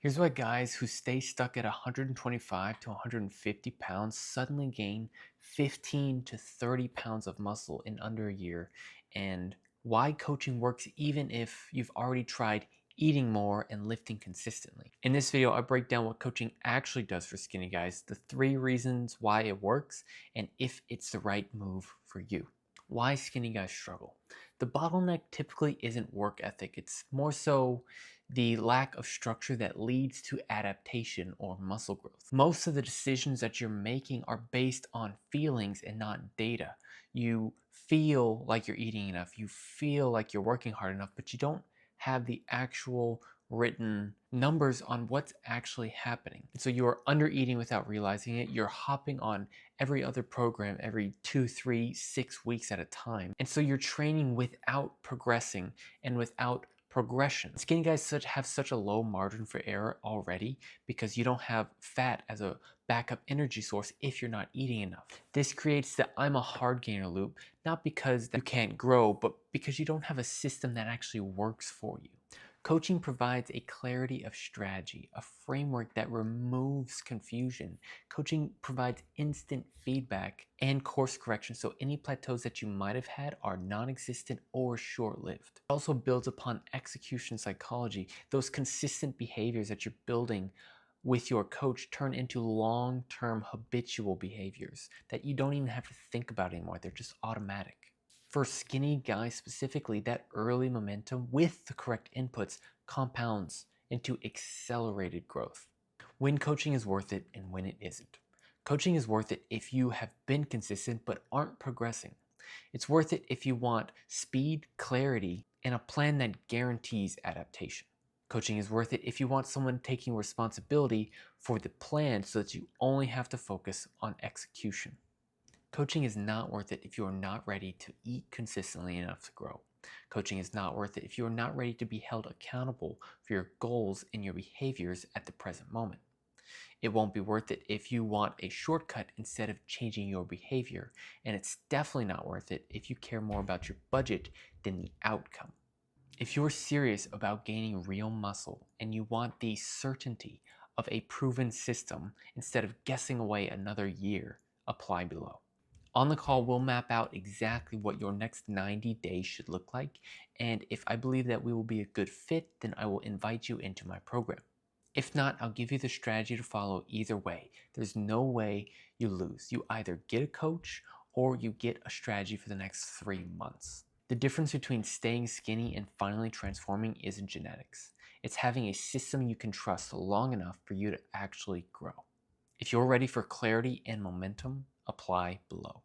Here's why guys who stay stuck at 125 to 150 pounds suddenly gain 15 to 30 pounds of muscle in under a year, and why coaching works even if you've already tried eating more and lifting consistently. In this video, I break down what coaching actually does for skinny guys, the 3 reasons why it works, and if it's the right move for you. Why skinny guys struggle. The bottleneck typically isn't work ethic, it's more so the lack of structure that leads to adaptation or muscle growth. Most of the decisions that you're making are based on feelings and not data. You feel like you're eating enough, you feel like you're working hard enough, but you don't have the actual written numbers on what's actually happening. And so you are under eating without realizing it. You're hopping on every other program every 2, 3, 6 weeks at a time. And so you're training without progressing and without progression. Skinny guys have such a low margin for error already because you don't have fat as a backup energy source if you're not eating enough. This creates the I'm a hard gainer loop, not because you can't grow, but because you don't have a system that actually works for you. Coaching provides a clarity of strategy, a framework that removes confusion. Coaching provides instant feedback and course correction, so any plateaus that you might have had are non-existent or short-lived. It also builds upon execution psychology. Those consistent behaviors that you're building with your coach turn into long-term habitual behaviors that you don't even have to think about anymore. They're just automatic. For skinny guys specifically, that early momentum with the correct inputs compounds into accelerated growth. When coaching is worth it and when it isn't. Coaching is worth it if you have been consistent but aren't progressing. It's worth it if you want speed, clarity, and a plan that guarantees adaptation. Coaching is worth it if you want someone taking responsibility for the plan so that you only have to focus on execution. Coaching is not worth it if you are not ready to eat consistently enough to grow. Coaching is not worth it if you are not ready to be held accountable for your goals and your behaviors at the present moment. It won't be worth it if you want a shortcut instead of changing your behavior, and it's definitely not worth it if you care more about your budget than the outcome. If you're serious about gaining real muscle and you want the certainty of a proven system instead of guessing away another year, apply below. On the call, we'll map out exactly what your next 90 days should look like, and if I believe that we will be a good fit, then I will invite you into my program. If not, I'll give you the strategy to follow either way. There's no way you lose. You either get a coach or you get a strategy for the next 3 months. The difference between staying skinny and finally transforming isn't genetics. It's having a system you can trust long enough for you to actually grow. If you're ready for clarity and momentum, apply below.